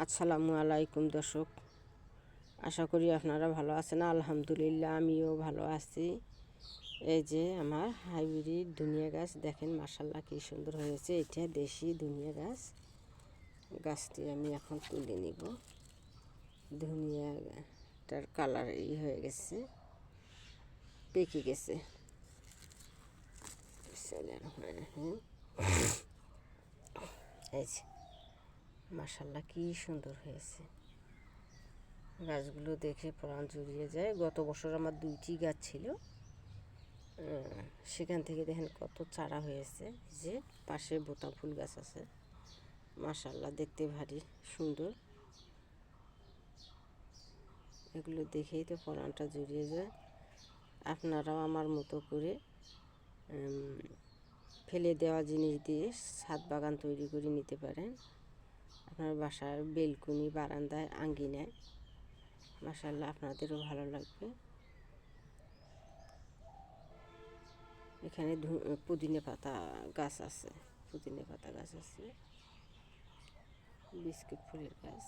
আসসালামু আলাইকুম দর্শক, আশা করি আপনারা ভালো আছেন। আলহামদুলিল্লাহ আমিও ভালো আছি। এই যে আমার হাইব্রিড ধনিয়া গাছ দেখেন, মাশাল্লাহ কি সুন্দর হয়েছে। এটা দেশি ধনিয়া গাছ। গাছটি আমি এখন তুলে নিব। ধনিয়াটার কালার হয়ে গেছে, পেকে গেছে। এই যে মাশাল্লাহ কি সুন্দর হয়েছে। গাছগুলো দেখে প্রাণ জুড়িয়ে যায়। গত বছর আমার 2টি গাছ ছিল, সেখান থেকে দেখেন কত চারা হয়েছে। যে পাশে বোতাম ফুল গাছ আছে, মাশাল্লাহ দেখতে ভারী সুন্দর। এগুলো দেখেই তো প্রাণটা জুড়িয়ে যায়। আপনারাও আমার মতো করে ফেলে দেওয়া জিনিস দিয়ে ছাদ বাগান তৈরি করে নিতে পারেন। আপনার বাসার বেলকনি, বারান্দায়, আঙ্গিনায়। মাশাল্লাহ আপনাদেরও ভালো লাগবে। এখানে পুদিনা পাতা গাছ আছে, পুদিনা পাতা গাছ আছে, বিস্কুট ফুলের গাছ।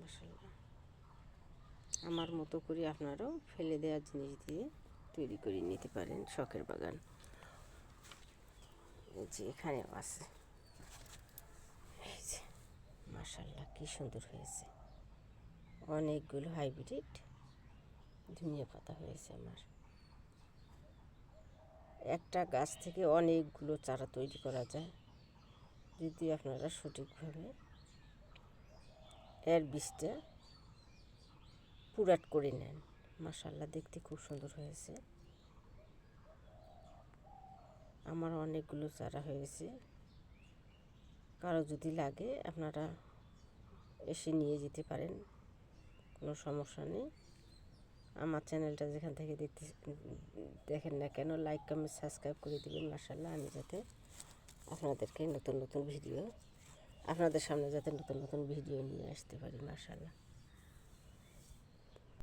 মাশাল্লাহ আমার মতো করে আপনারাও ফেলে দেওয়া জিনিস দিয়ে তৈরি করে নিতে পারেন শখের বাগান। এই যে এখানেও আছে। এই যে মাশাল্লাহ কি সুন্দর হয়েছে। অনেকগুলো হাইব্রিড ধনিয়া পাতা হয়েছে আমার। একটা গাছ থেকে অনেকগুলো চারা তৈরি করা যায় যদি আপনারা সঠিকভাবে এর বীজটা পুরাট করে নেন। মাশাল্লাহ দেখতে খুব সুন্দর হয়েছে। আমার অনেকগুলো চারা হয়েছে। কারো যদি লাগে আপনারা এসে নিয়ে যেতে পারেন, কোনো সমস্যা নেই। আমার চ্যানেলটা যেখান থেকে দেখেন না কেন, লাইক কমেন্ট সাবস্ক্রাইব করে দেবেন। মাশাল্লাহ আমি যাতে আপনাদেরকে নতুন নতুন ভিডিও, আপনাদের সামনে যাতে নতুন নতুন ভিডিও নিয়ে আসতে পারি। মাশাল্লাহ।